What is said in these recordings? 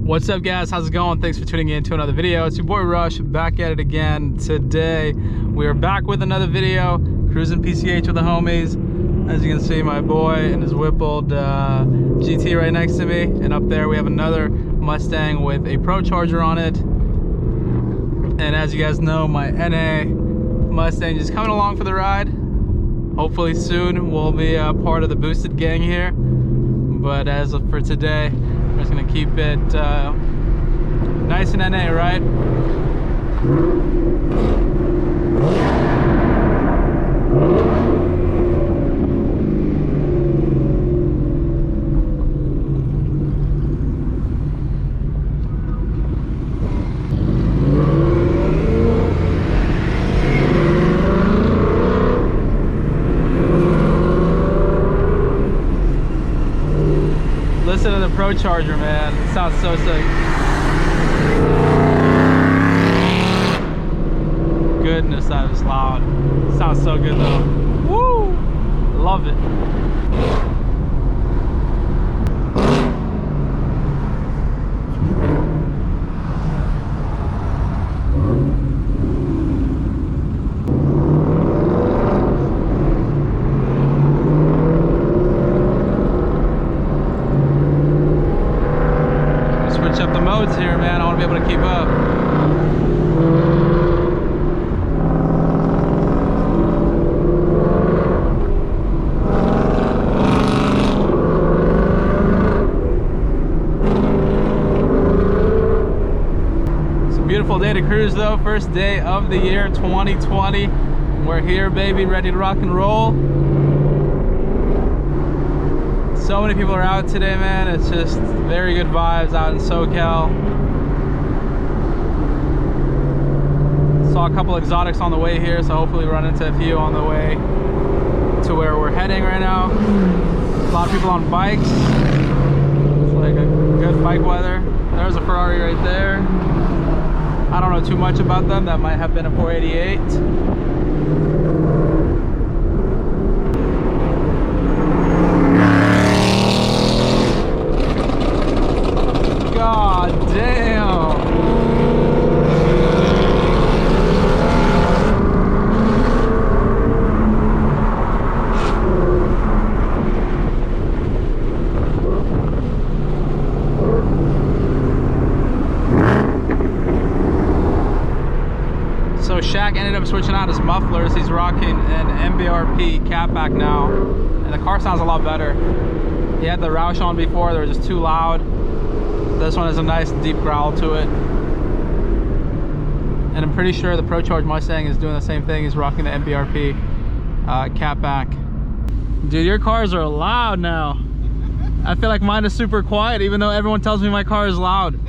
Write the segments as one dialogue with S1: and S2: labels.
S1: What's up, guys? How's it going? Thanks for tuning in to another video. It's your boy Rush, back at it again today. We are back with another video, cruising PCH with the homies. As you can see, my boy and his Whippled GT right next to me, and up there we have another Mustang with a Procharger on it. And as you guys know, my NA Mustang is coming along for the ride. Hopefully soon we'll be part of the boosted gang here, but as of for today, we're just gonna keep it nice and NA, right? Listen to the Procharger, man. It sounds so sick. Goodness, that is loud. It sounds so good though. Woo! Love it. Switch up the modes here, man. I want to be able to keep up. It's a beautiful day to cruise though. First day of the year 2020. We're here, baby, ready to rock and roll. So many people are out today, man. It's just very good vibes out in SoCal. Saw a couple exotics on the way here, so hopefully run into a few on the way to where we're heading right now. A lot of people on bikes. It's like a good bike weather. There's a Ferrari right there. I don't know too much about them. That might have been a 488. God damn. So Shaq ended up switching out his mufflers. He's rocking an MBRP catback now, and the car sounds a lot better. He had the Roush on before. They were just too loud. This one has a nice deep growl to it. And I'm pretty sure the Procharger Mustang is doing the same thing. He's rocking the MBRP catback. Dude, your cars are loud now. I feel like mine is super quiet, even though everyone tells me my car is loud.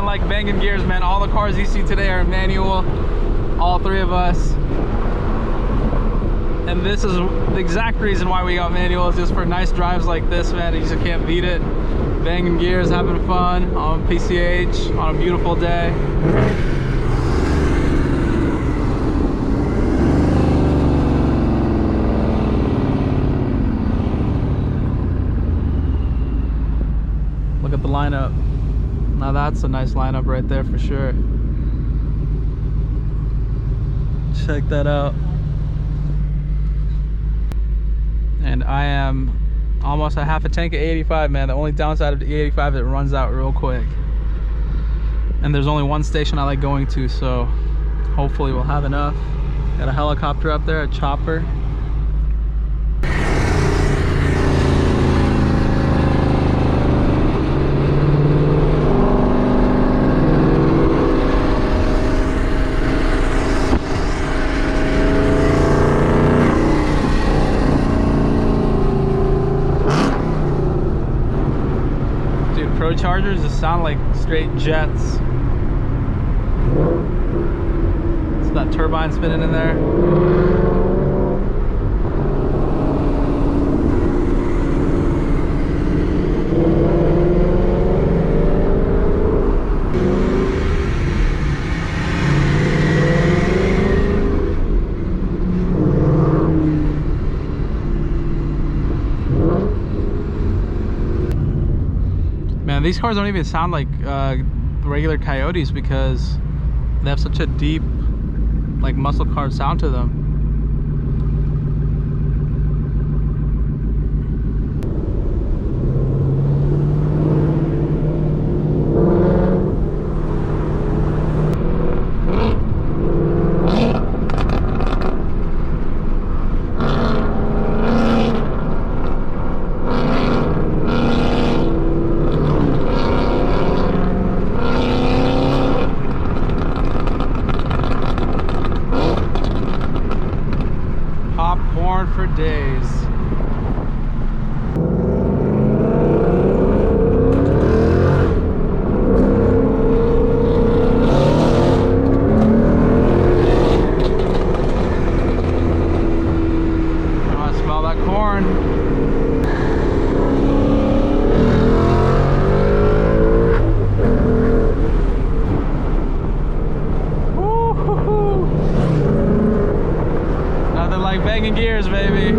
S1: Like banging gears, man. All the cars you see today are manual, all three of us, and this is the exact reason why we got manual, is just for nice drives like this, man. You just can't beat it. Banging gears, having fun on PCH on a beautiful day. Look at the lineup. Now that's a nice lineup right there for sure. Check that out. And I am almost a half a tank of 85, man. The only downside of the E85 is it runs out real quick. And there's only one station I like going to, so hopefully we'll have enough. Got a helicopter up there, a chopper. Prochargers just sound like straight jets. that turbine spinning in there. Man, these cars don't even sound like regular Coyotes because they have such a deep, like, muscle car sound to them. For days. I smell that corn. Nothing like banging gears, baby.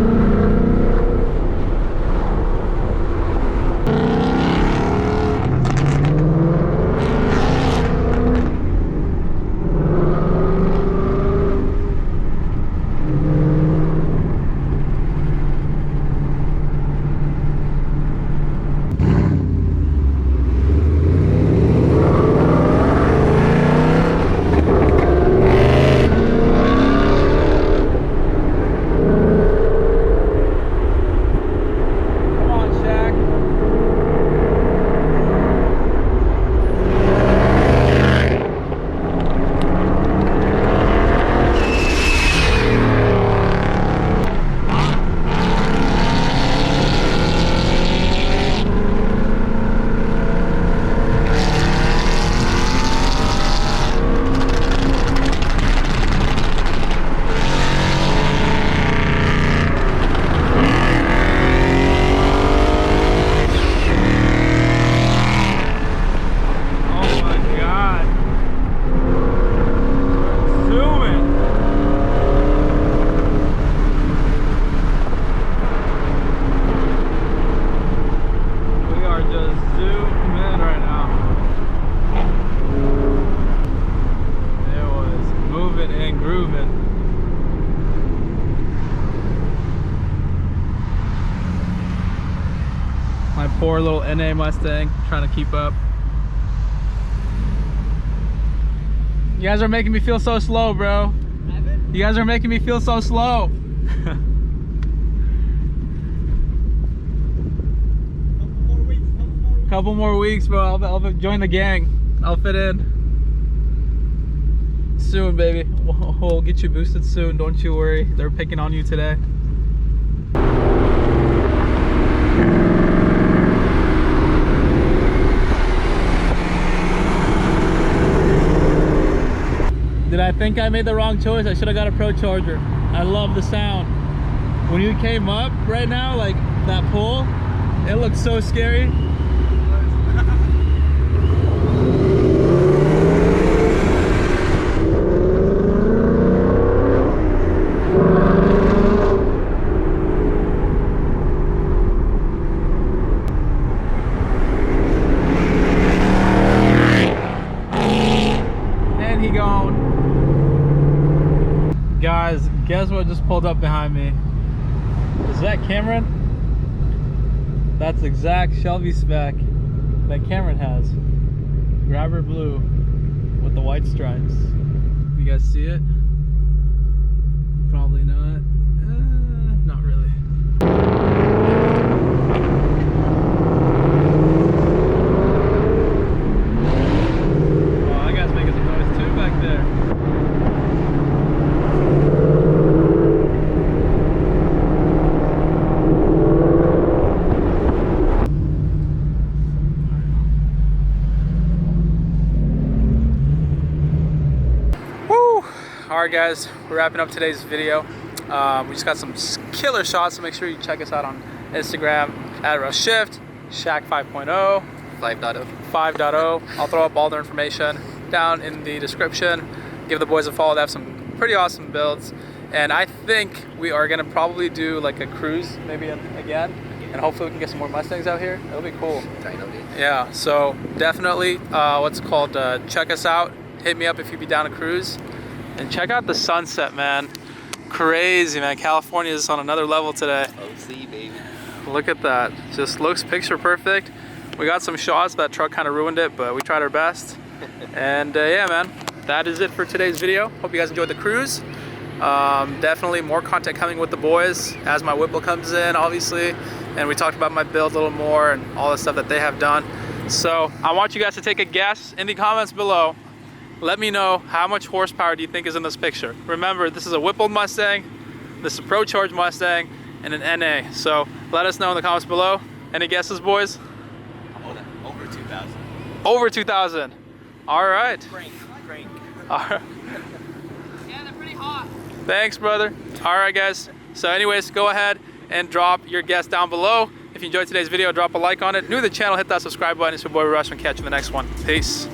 S1: My poor little NA Mustang trying to keep up. You guys are making me feel so slow, bro. You guys are making me feel so slow. Couple more weeks, bro. I'll join the gang. I'll fit in soon, baby. We'll get you boosted soon. Don't you worry. They're picking on you today. Did I think I made the wrong choice? I should have got a Procharger. I love the sound. When you came up right now, like that pull, it looked so scary. And he gone. Guys, guess what just pulled up behind me? Is that Cameron? That's exact Shelby spec that Cameron has. Grabber blue with the white stripes. You guys see it? Probably not. Not really. Oh, that guy's making some noise too back there. All right, guys, we're wrapping up today's video. We just got some killer shots, so make sure you check us out on Instagram at RushShift, Shack 5.0, 5.0. I'll throw up all their information down in the description. Give the boys a follow. They have some pretty awesome builds, and I think we are gonna probably do like a cruise maybe again, and hopefully we can get some more Mustangs out here. It'll be cool. Yeah, so definitely check us out. Hit me up if you'd be down to cruise. And check out the sunset, man. Crazy, man. California is on another level today.
S2: OC, baby.
S1: Look at that. Just looks picture perfect. We got some shots. That truck kind of ruined it, but we tried our best. And yeah, man, that is it for today's video. Hope you guys enjoyed the cruise. Definitely more content coming with the boys as my Whipple comes in, obviously. And we talked about my build a little more and all the stuff that they have done. So I want you guys to take a guess in the comments below. Let me know how much horsepower do you think is in this picture. Remember, this is a Whipple Mustang, this is a Procharger Mustang, and an NA. So let us know in the comments below. Any guesses, boys?
S2: Over 2,000.
S1: Over 2,000. All right.
S2: Crank.
S1: All right.
S3: Yeah, they're pretty hot.
S1: Thanks, brother. All right, guys. So anyways, go ahead and drop your guess down below. If you enjoyed today's video, drop a like on it. New to the channel, hit that subscribe button. It's your boy Rush, and catch you in the next one. Peace.